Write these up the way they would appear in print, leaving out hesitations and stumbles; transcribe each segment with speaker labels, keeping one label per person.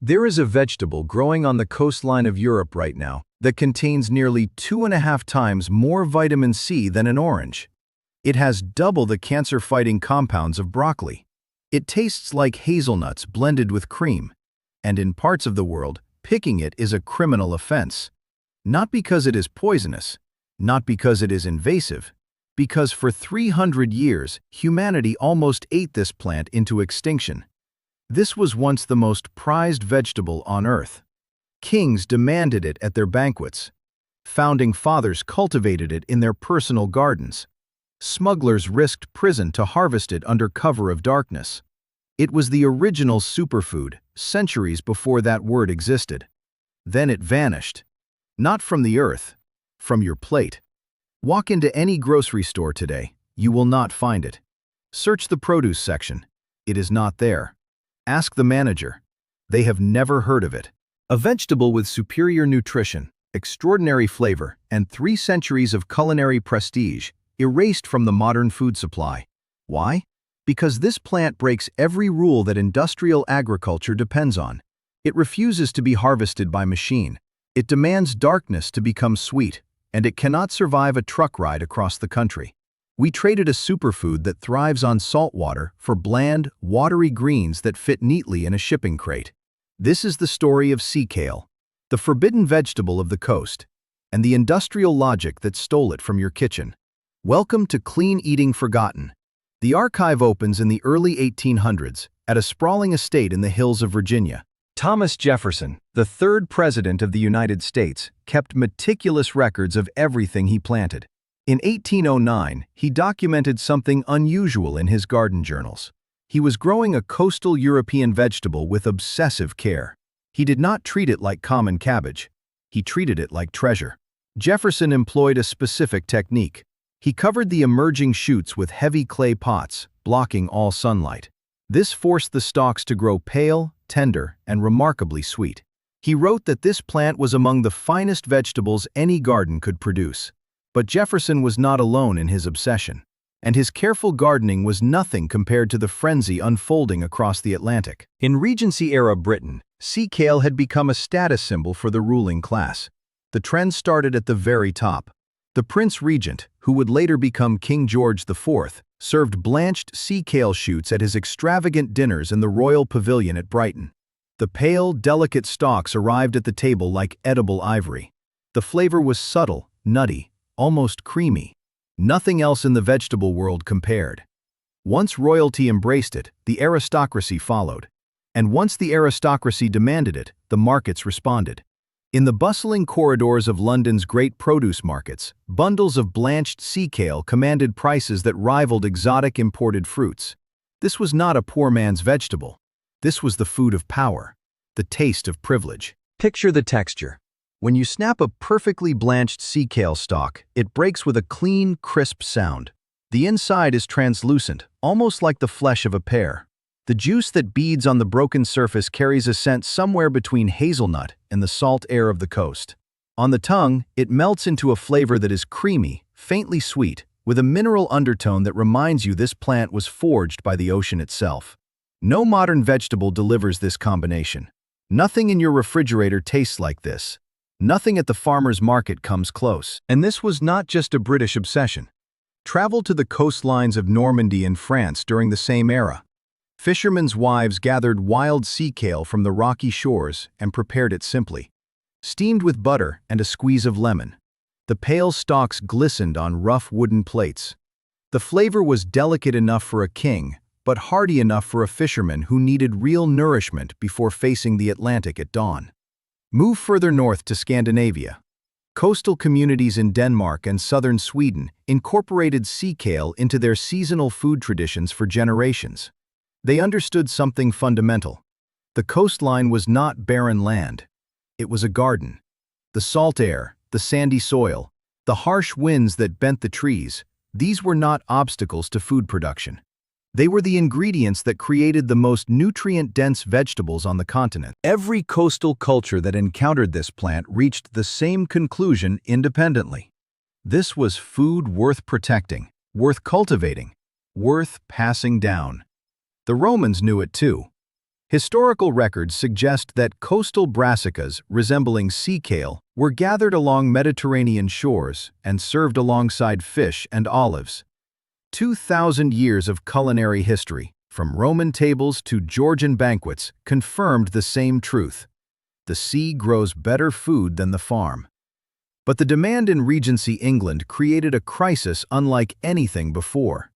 Speaker 1: There is a vegetable growing on the coastline of Europe right now that contains nearly 2.5 times more vitamin C than an orange. It has double the cancer-fighting compounds of broccoli. It tastes like hazelnuts blended with cream. And in parts of the world, picking it is a criminal offense. Not because it is poisonous, not because it is invasive, because for 300 years, humanity almost ate this plant into extinction. This was once the most prized vegetable on earth. Kings demanded it at their banquets. Founding fathers cultivated it in their personal gardens. Smugglers risked prison to harvest it under cover of darkness. It was the original superfood, centuries before that word existed. Then it vanished. Not from the earth, from your plate. Walk into any grocery store today, you will not find it. Search the produce section. It is not there. Ask the manager. They have never heard of it. A vegetable with superior nutrition, extraordinary flavor, and 3 centuries of culinary prestige, erased from the modern food supply. Why? Because this plant breaks every rule that industrial agriculture depends on. It refuses to be harvested by machine. It demands darkness to become sweet, and it cannot survive a truck ride across the country. We traded a superfood that thrives on salt water for bland, watery greens that fit neatly in a shipping crate. This is the story of sea kale, the forbidden vegetable of the coast, and the industrial logic that stole it from your kitchen. Welcome to Clean Eating Forgotten. The archive opens in the early 1800s at a sprawling estate in the hills of Virginia. Thomas Jefferson, the 3rd President of the United States, kept meticulous records of everything he planted. In 1809, he documented something unusual in his garden journals. He was growing a coastal European vegetable with obsessive care. He did not treat it like common cabbage. He treated it like treasure. Jefferson employed a specific technique. He covered the emerging shoots with heavy clay pots, blocking all sunlight. This forced the stalks to grow pale, tender, and remarkably sweet. He wrote that this plant was among the finest vegetables any garden could produce. But Jefferson was not alone in his obsession, and his careful gardening was nothing compared to the frenzy unfolding across the Atlantic. In Regency-era Britain, sea kale had become a status symbol for the ruling class. The trend started at the very top. The Prince Regent, who would later become King George IV, served blanched sea kale shoots at his extravagant dinners in the Royal Pavilion at Brighton. The pale, delicate stalks arrived at the table like edible ivory. The flavor was subtle, nutty, almost creamy. Nothing else in the vegetable world compared. Once royalty embraced it, the aristocracy followed. And once the aristocracy demanded it, the markets responded. In the bustling corridors of London's great produce markets, bundles of blanched sea kale commanded prices that rivaled exotic imported fruits. This was not a poor man's vegetable. This was the food of power, the taste of privilege. Picture the texture. When you snap a perfectly blanched sea kale stalk, it breaks with a clean, crisp sound. The inside is translucent, almost like the flesh of a pear. The juice that beads on the broken surface carries a scent somewhere between hazelnut and the salt air of the coast. On the tongue, it melts into a flavor that is creamy, faintly sweet, with a mineral undertone that reminds you this plant was forged by the ocean itself. No modern vegetable delivers this combination. Nothing in your refrigerator tastes like this. Nothing at the farmer's market comes close. And this was not just a British obsession. Travel to the coastlines of Normandy and France during the same era. Fishermen's wives gathered wild sea kale from the rocky shores and prepared it simply. Steamed with butter and a squeeze of lemon. The pale stalks glistened on rough wooden plates. The flavor was delicate enough for a king, but hearty enough for a fisherman who needed real nourishment before facing the Atlantic at dawn. Move further north to Scandinavia. Coastal communities in Denmark and southern Sweden incorporated sea kale into their seasonal food traditions for generations. They understood something fundamental. The coastline was not barren land. It was a garden. The salt air, the sandy soil, the harsh winds that bent the trees, these were not obstacles to food production. They were the ingredients that created the most nutrient-dense vegetables on the continent. Every coastal culture that encountered this plant reached the same conclusion independently. This was food worth protecting, worth cultivating, worth passing down. The Romans knew it too. Historical records suggest that coastal brassicas resembling sea kale were gathered along Mediterranean shores and served alongside fish and olives. 2,000 years of culinary history, from Roman tables to Georgian banquets, confirmed the same truth. The sea grows better food than the farm. But the demand in Regency, England created a crisis unlike anything before.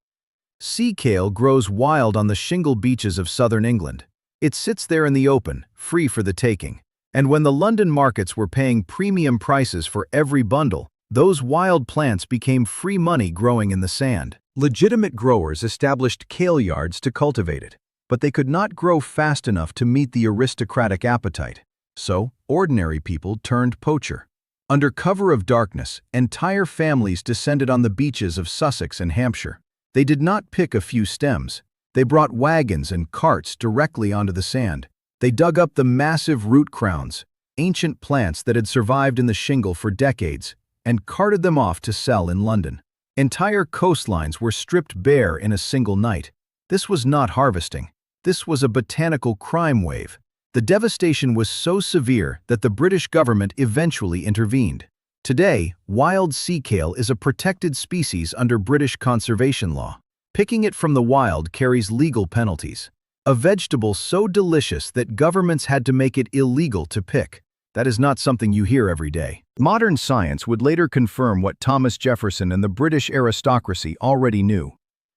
Speaker 1: Sea kale grows wild on the shingle beaches of southern England. It sits there in the open, free for the taking. And when the London markets were paying premium prices for every bundle, those wild plants became free money growing in the sand. Legitimate growers established kale yards to cultivate it, but they could not grow fast enough to meet the aristocratic appetite. So, ordinary people turned poacher. Under cover of darkness, entire families descended on the beaches of Sussex and Hampshire. They did not pick a few stems. They brought wagons and carts directly onto the sand. They dug up the massive root crowns, ancient plants that had survived in the shingle for decades, and carted them off to sell in London. Entire coastlines were stripped bare in a single night. This was not harvesting. This was a botanical crime wave. The devastation was so severe that the British government eventually intervened. Today, wild sea kale is a protected species under British conservation law. Picking it from the wild carries legal penalties. A vegetable so delicious that governments had to make it illegal to pick. That is not something you hear every day. Modern science would later confirm what Thomas Jefferson and the British aristocracy already knew.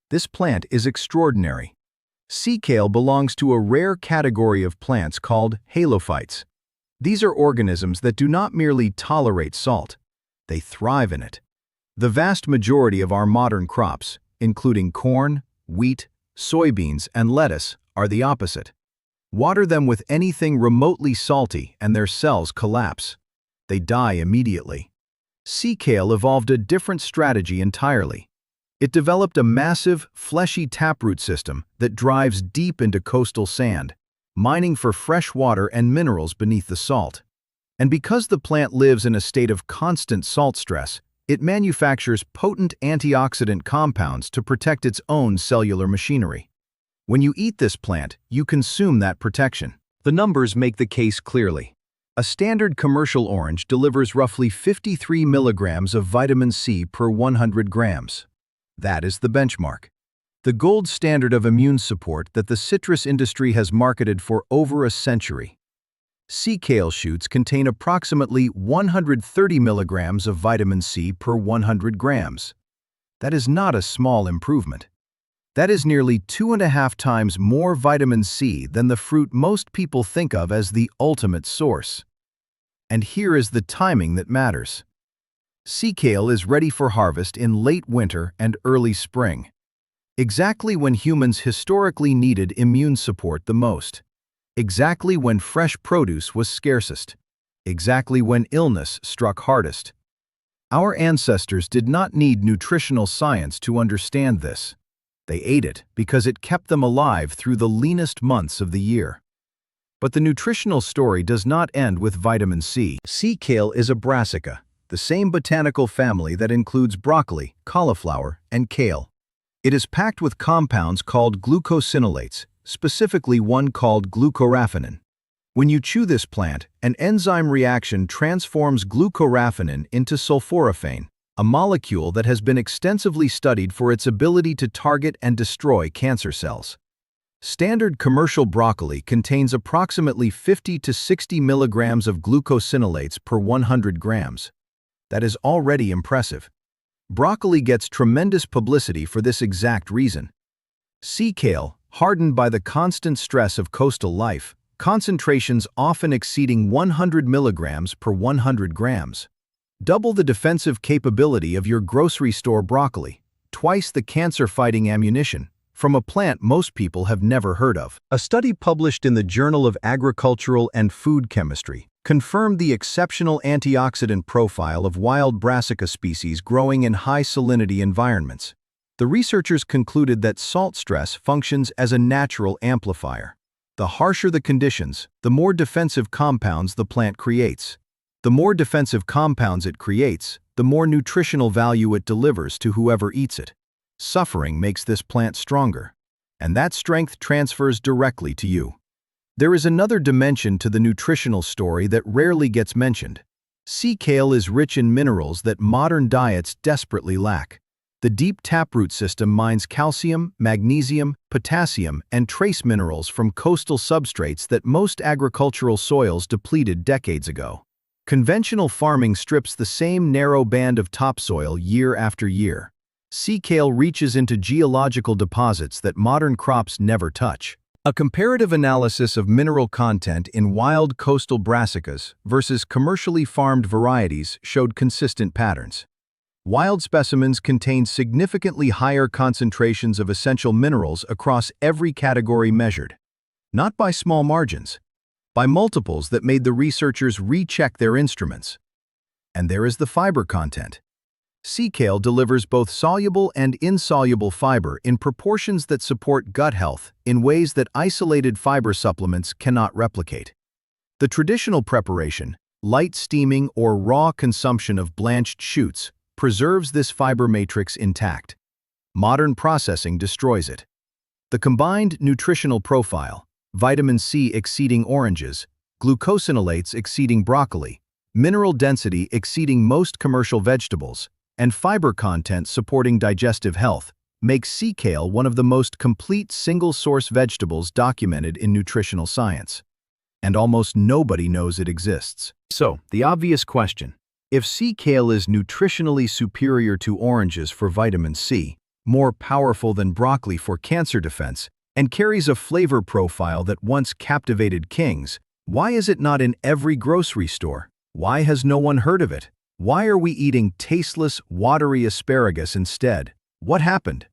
Speaker 1: This plant is extraordinary. Sea kale belongs to a rare category of plants called halophytes. These are organisms that do not merely tolerate salt, they thrive in it. The vast majority of our modern crops, including corn, wheat, soybeans, and lettuce, are the opposite. Water them with anything remotely salty and their cells collapse. They die immediately. Sea kale evolved a different strategy entirely. It developed a massive, fleshy taproot system that drives deep into coastal sand, mining for fresh water and minerals beneath the salt. And because the plant lives in a state of constant salt stress, it manufactures potent antioxidant compounds to protect its own cellular machinery. When you eat this plant, you consume that protection. The numbers make the case clearly. A standard commercial orange delivers roughly 53 milligrams of vitamin C per 100 grams. That is the benchmark. The gold standard of immune support that the citrus industry has marketed for over a century. Sea kale shoots contain approximately 130 milligrams of vitamin C per 100 grams. That is not a small improvement. That is nearly 2.5 times more vitamin C than the fruit most people think of as the ultimate source. And here is the timing that matters. Sea kale is ready for harvest in late winter and early spring, exactly when humans historically needed immune support the most. Exactly when fresh produce was scarcest. Exactly when illness struck hardest. Our ancestors did not need nutritional science to understand this. They ate it because it kept them alive through the leanest months of the year. But the nutritional story does not end with vitamin C. Sea kale is a brassica, the same botanical family that includes broccoli, cauliflower, and kale. It is packed with compounds called glucosinolates, specifically one called glucoraphanin. When you chew this plant, an enzyme reaction transforms glucoraphanin into sulforaphane, a molecule that has been extensively studied for its ability to target and destroy cancer cells. Standard commercial broccoli contains approximately 50 to 60 milligrams of glucosinolates per 100 grams. That is already impressive. Broccoli gets tremendous publicity for this exact reason. Sea kale, hardened by the constant stress of coastal life, concentrations often exceeding 100 milligrams per 100 grams. Double the defensive capability of your grocery store broccoli, twice the cancer-fighting ammunition, from a plant most people have never heard of. A study published in the Journal of Agricultural and Food Chemistry confirmed the exceptional antioxidant profile of wild brassica species growing in high salinity environments. The researchers concluded that salt stress functions as a natural amplifier. The harsher the conditions, the more defensive compounds the plant creates. The more defensive compounds it creates, the more nutritional value it delivers to whoever eats it. Suffering makes this plant stronger, and that strength transfers directly to you. There is another dimension to the nutritional story that rarely gets mentioned. Sea kale is rich in minerals that modern diets desperately lack. The deep taproot system mines calcium, magnesium, potassium, and trace minerals from coastal substrates that most agricultural soils depleted decades ago. Conventional farming strips the same narrow band of topsoil year after year. Sea kale reaches into geological deposits that modern crops never touch. A comparative analysis of mineral content in wild coastal brassicas versus commercially farmed varieties showed consistent patterns. Wild specimens contained significantly higher concentrations of essential minerals across every category measured. Not by small margins, by multiples that made the researchers recheck their instruments. And there is the fiber content. Sea kale delivers both soluble and insoluble fiber in proportions that support gut health in ways that isolated fiber supplements cannot replicate. The traditional preparation, light steaming or raw consumption of blanched shoots, preserves this fiber matrix intact. Modern processing destroys it. The combined nutritional profile, vitamin C exceeding oranges, glucosinolates exceeding broccoli, mineral density exceeding most commercial vegetables, and fiber content supporting digestive health, makes sea kale one of the most complete single-source vegetables documented in nutritional science. And almost nobody knows it exists. So, the obvious question: if sea kale is nutritionally superior to oranges for vitamin C, more powerful than broccoli for cancer defense, and carries a flavor profile that once captivated kings, why is it not in every grocery store? Why has no one heard of it? Why are we eating tasteless, watery asparagus instead? What happened?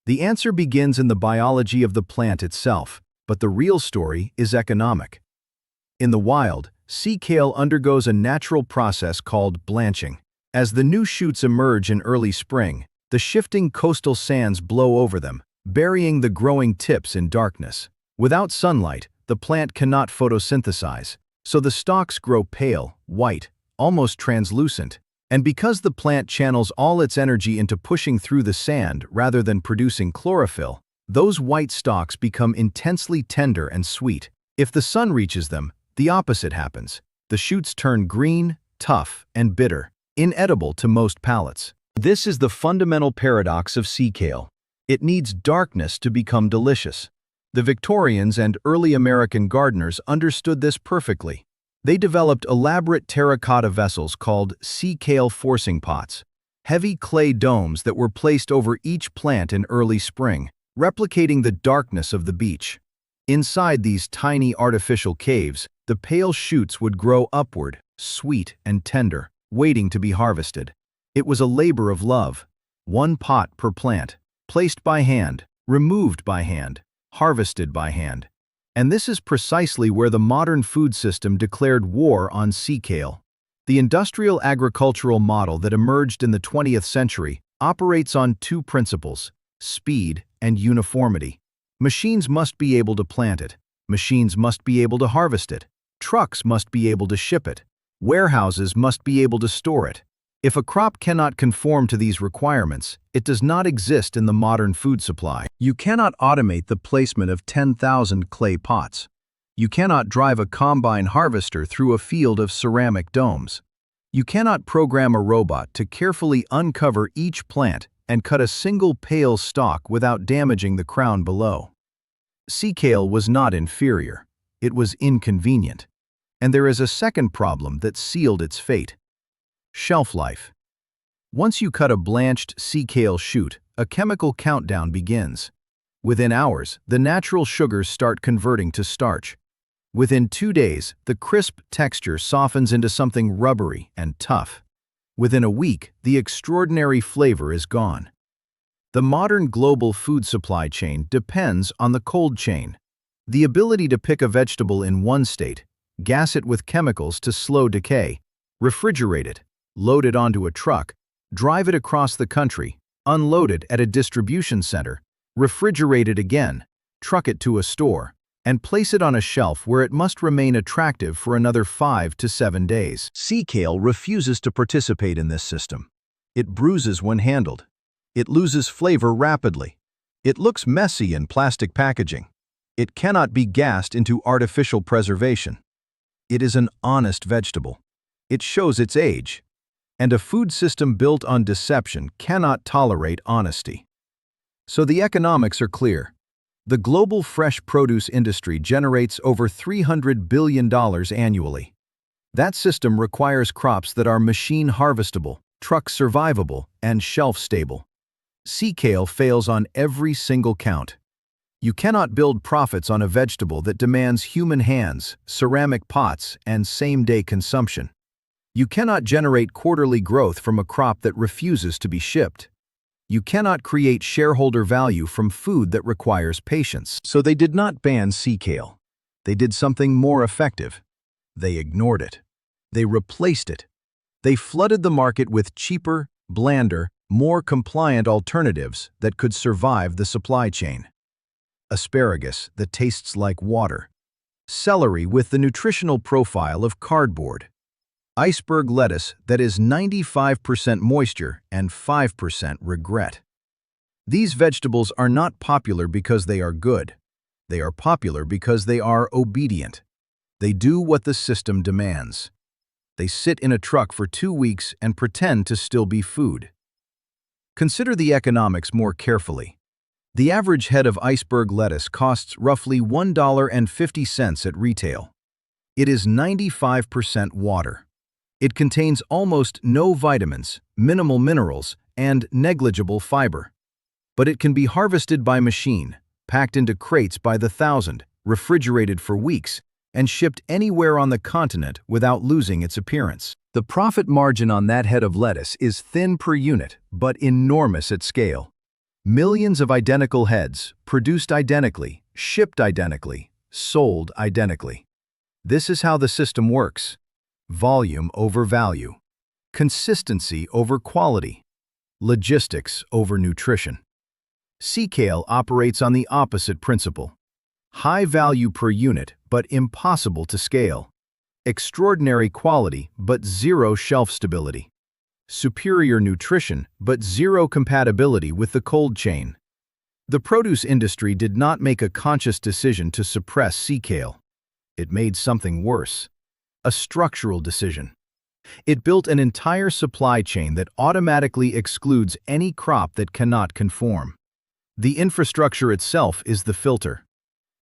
Speaker 1: The answer begins in the biology of the plant itself, but the real story is economic. In the wild, sea kale undergoes a natural process called blanching. As the new shoots emerge in early spring, the shifting coastal sands blow over them, burying the growing tips in darkness. Without sunlight, the plant cannot photosynthesize, so the stalks grow pale, white, almost translucent. And because the plant channels all its energy into pushing through the sand rather than producing chlorophyll, those white stalks become intensely tender and sweet. If the sun reaches them, the opposite happens. The shoots turn green, tough, and bitter, inedible to most palates. This is the fundamental paradox of sea kale. It needs darkness to become delicious. The Victorians and early American gardeners understood this perfectly. They developed elaborate terracotta vessels called sea kale forcing pots, heavy clay domes that were placed over each plant in early spring, replicating the darkness of the beach. Inside these tiny artificial caves, the pale shoots would grow upward, sweet and tender, waiting to be harvested. It was a labor of love. One pot per plant, placed by hand, removed by hand, harvested by hand. And this is precisely where the modern food system declared war on sea kale. The industrial agricultural model that emerged in the 20th century operates on two principles: speed and uniformity. Machines must be able to plant it. Machines must be able to harvest it. Trucks must be able to ship it. Warehouses must be able to store it. If a crop cannot conform to these requirements, it does not exist in the modern food supply. You cannot automate the placement of 10,000 clay pots. You cannot drive a combine harvester through a field of ceramic domes. You cannot program a robot to carefully uncover each plant and cut a single pale stalk without damaging the crown below. Sea kale was not inferior. It was inconvenient. And there is a second problem that sealed its fate: shelf life. Once you cut a blanched sea kale shoot, a chemical countdown begins. Within hours, the natural sugars start converting to starch. Within 2 days, the crisp texture softens into something rubbery and tough. Within a week, the extraordinary flavor is gone. The modern global food supply chain depends on the cold chain. The ability to pick a vegetable in one state, gas it with chemicals to slow decay, refrigerate it, load it onto a truck, drive it across the country, unload it at a distribution center, refrigerate it again, truck it to a store, and place it on a shelf where it must remain attractive for another 5 to 7 days. Sea kale refuses to participate in this system. It bruises when handled. It loses flavor rapidly. It looks messy in plastic packaging. It cannot be gassed into artificial preservation. It is an honest vegetable. It shows its age. And a food system built on deception cannot tolerate honesty. So the economics are clear. The global fresh produce industry generates over $300 billion annually. That system requires crops that are machine harvestable, truck survivable, and shelf stable. Sea kale fails on every single count. You cannot build profits on a vegetable that demands human hands, ceramic pots, and same-day consumption. You cannot generate quarterly growth from a crop that refuses to be shipped. You cannot create shareholder value from food that requires patience. So they did not ban sea kale. They did something more effective. They ignored it. They replaced it. They flooded the market with cheaper, blander, more compliant alternatives that could survive the supply chain. Asparagus that tastes like water. Celery with the nutritional profile of cardboard. Iceberg lettuce that is 95% moisture and 5% regret. These vegetables are not popular because they are good. They are popular because they are obedient. They do what the system demands. They sit in a truck for 2 weeks and pretend to still be food. Consider the economics more carefully. The average head of iceberg lettuce costs roughly $1.50 at retail. It is 95% water. It contains almost no vitamins, minimal minerals, and negligible fiber. But it can be harvested by machine, packed into crates by the thousand, refrigerated for weeks, and shipped anywhere on the continent without losing its appearance. The profit margin on that head of lettuce is thin per unit, but enormous at scale. Millions of identical heads, produced identically, shipped identically, sold identically. This is how the system works. Volume over value. Consistency over quality. Logistics over nutrition. Sea kale operates on the opposite principle. High value per unit, but impossible to scale. Extraordinary quality, but zero shelf stability. Superior nutrition, but zero compatibility with the cold chain. The produce industry did not make a conscious decision to suppress sea kale. It made something worse. A structural decision. It built an entire supply chain that automatically excludes any crop that cannot conform. The infrastructure itself is the filter.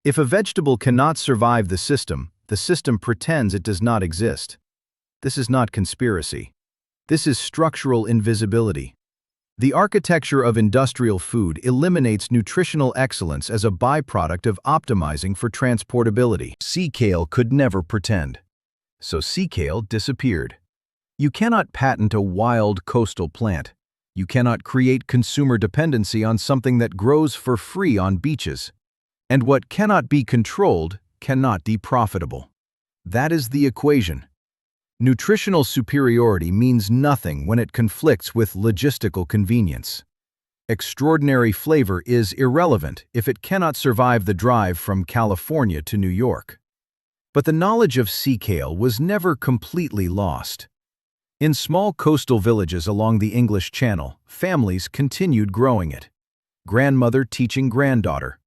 Speaker 1: If a vegetable cannot survive the system pretends it does not exist. This is not conspiracy. This is structural invisibility. The architecture of industrial food eliminates nutritional excellence as a byproduct of optimizing for transportability. Sea kale could never pretend. So sea kale disappeared. You cannot patent a wild coastal plant. You cannot create consumer dependency on something that grows for free on beaches. And what cannot be controlled cannot be profitable. That is the equation. Nutritional superiority means nothing when it conflicts with logistical convenience. Extraordinary flavor is irrelevant if it cannot survive the drive from California to New York. But the knowledge of sea kale was never completely lost. In small coastal villages along the English Channel, families continued growing it. Grandmother teaching granddaughter.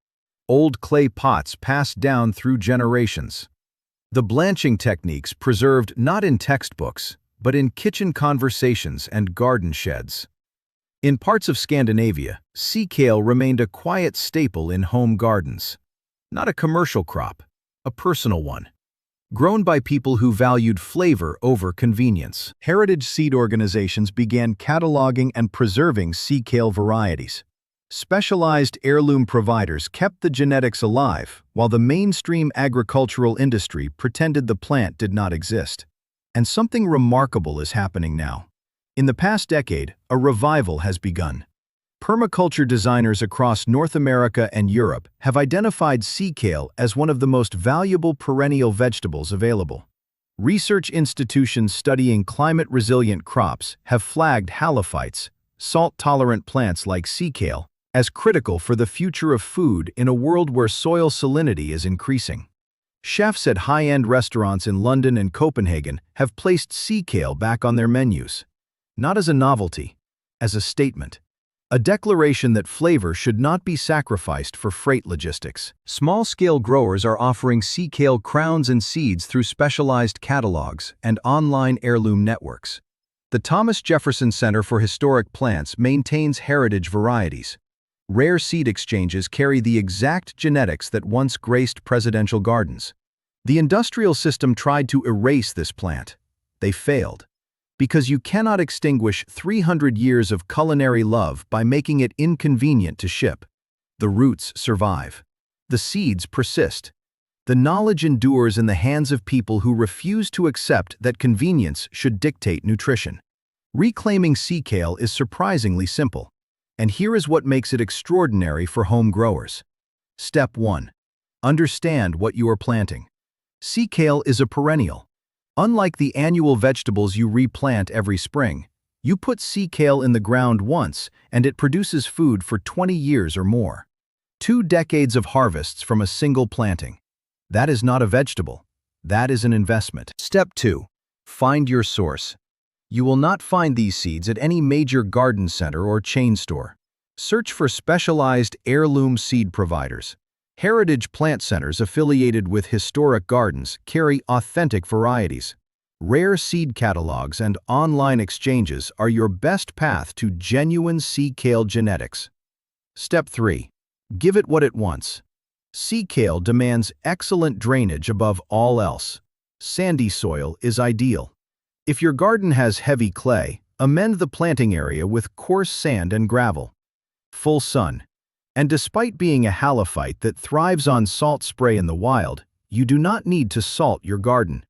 Speaker 1: Old clay pots passed down through generations. The blanching techniques preserved not in textbooks, but in kitchen conversations and garden sheds. In parts of Scandinavia, sea kale remained a quiet staple in home gardens. Not a commercial crop, a personal one. Grown by people who valued flavor over convenience. Heritage seed organizations began cataloging and preserving sea kale varieties. Specialized heirloom providers kept the genetics alive, while the mainstream agricultural industry pretended the plant did not exist. And something remarkable is happening now. In the past decade, a revival has begun. Permaculture designers across North America and Europe have identified sea kale as one of the most valuable perennial vegetables available. Research institutions studying climate-resilient crops have flagged halophytes, salt-tolerant plants like sea kale, as critical for the future of food in a world where soil salinity is increasing. Chefs at high-end restaurants in London and Copenhagen have placed sea kale back on their menus. Not as a novelty, as a statement. A declaration that flavor should not be sacrificed for freight logistics. Small-scale growers are offering sea kale crowns and seeds through specialized catalogs and online heirloom networks. The Thomas Jefferson Center for Historic Plants maintains heritage varieties. Rare seed exchanges carry the exact genetics that once graced presidential gardens. The industrial system tried to erase this plant. They failed. Because you cannot extinguish 300 years of culinary love by making it inconvenient to ship. The roots survive. The seeds persist. The knowledge endures in the hands of people who refuse to accept that convenience should dictate nutrition. Reclaiming sea kale is surprisingly simple, and here is what makes it extraordinary for home growers. Step 1. Understand what you are planting. Sea kale is a perennial. Unlike the annual vegetables you replant every spring, you put sea kale in the ground once and it produces food for 20 years or more. 2 decades of harvests from a single planting. That is not a vegetable. That is an investment. Step 2. Find your source. You will not find these seeds at any major garden center or chain store. Search for specialized heirloom seed providers. Heritage plant centers affiliated with historic gardens carry authentic varieties. Rare seed catalogs and online exchanges are your best path to genuine sea kale genetics. Step 3. Give it what it wants. Sea kale demands excellent drainage above all else. Sandy soil is ideal. If your garden has heavy clay, amend the planting area with coarse sand and gravel. Full sun. And despite being a halophyte that thrives on salt spray in the wild, you do not need to salt your garden.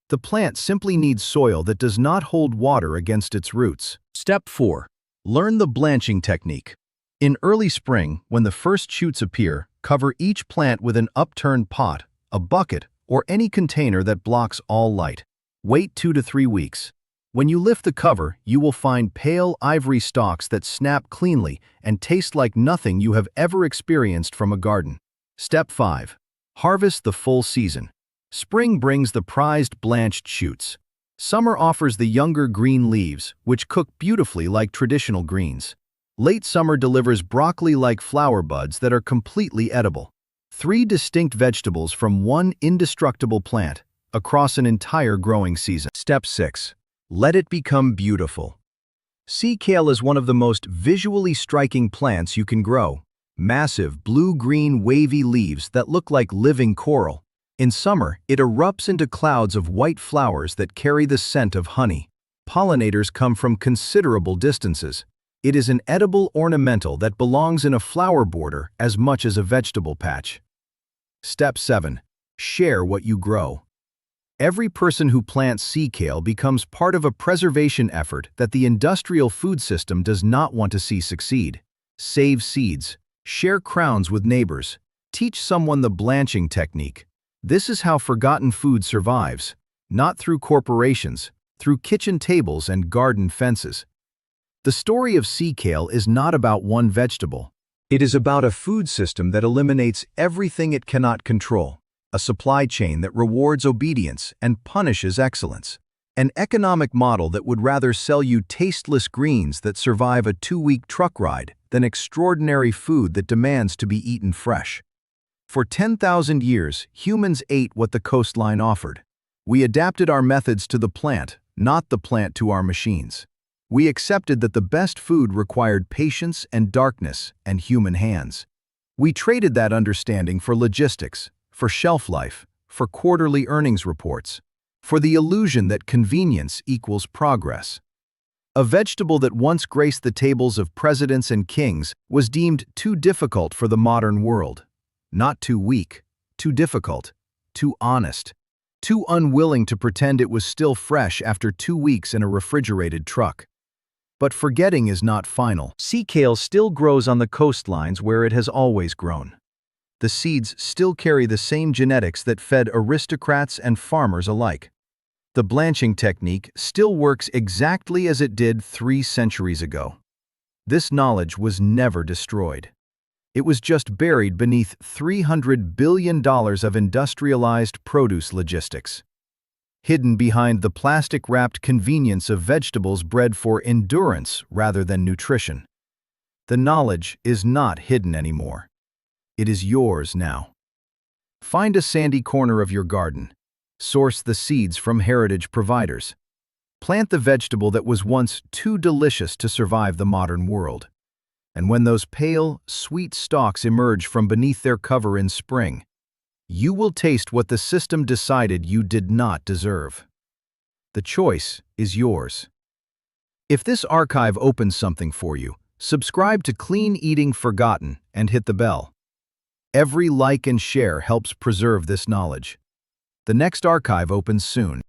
Speaker 1: The plant simply needs soil that does not hold water against its roots. Step 4. Learn the blanching technique. In early spring, when the first shoots appear, cover each plant with an upturned pot, a bucket, or any container that blocks all light. Wait 2 to 3 weeks. When you lift the cover, you will find pale ivory stalks that snap cleanly and taste like nothing you have ever experienced from a garden. Step 5. Harvest the full season. Spring brings the prized blanched shoots. Summer offers the younger green leaves, which cook beautifully like traditional greens. Late summer delivers broccoli-like flower buds that are completely edible. 3 distinct vegetables from one indestructible plant across an entire growing season. Step 6. Let it become beautiful. Sea kale is one of the most visually striking plants you can grow. Massive blue-green wavy leaves that look like living coral. In summer, it erupts into clouds of white flowers that carry the scent of honey. Pollinators come from considerable distances. It is an edible ornamental that belongs in a flower border as much as a vegetable patch. Step 7. Share what you grow. Every person who plants sea kale becomes part of a preservation effort that the industrial food system does not want to see succeed. Save seeds. Share crowns with neighbors. Teach someone the blanching technique. This is how forgotten food survives, not through corporations, through kitchen tables and garden fences. The story of sea kale is not about one vegetable. It is about a food system that eliminates everything it cannot control. A supply chain that rewards obedience and punishes excellence. An economic model that would rather sell you tasteless greens that survive a 2-week truck ride than extraordinary food that demands to be eaten fresh. For 10,000 years, humans ate what the coastline offered. We adapted our methods to the plant, not the plant to our machines. We accepted that the best food required patience and darkness and human hands. We traded that understanding for logistics, for shelf life, for quarterly earnings reports, for the illusion that convenience equals progress. A vegetable that once graced the tables of presidents and kings was deemed too difficult for the modern world. Not too weak, too difficult, too honest, too unwilling to pretend it was still fresh after 2 weeks in a refrigerated truck. But forgetting is not final. Sea kale still grows on the coastlines where it has always grown. The seeds still carry the same genetics that fed aristocrats and farmers alike. The blanching technique still works exactly as it did 3 centuries ago. This knowledge was never destroyed. It was just buried beneath $300 billion of industrialized produce logistics. Hidden behind the plastic-wrapped convenience of vegetables bred for endurance rather than nutrition. The knowledge is not hidden anymore. It is yours now. Find a sandy corner of your garden. Source the seeds from heritage providers. Plant the vegetable that was once too delicious to survive the modern world. And when those pale, sweet stalks emerge from beneath their cover in spring, you will taste what the system decided you did not deserve. The choice is yours. If this archive opens something for you, subscribe to Clean Eating Forgotten and hit the bell. Every like and share helps preserve this knowledge. The next archive opens soon.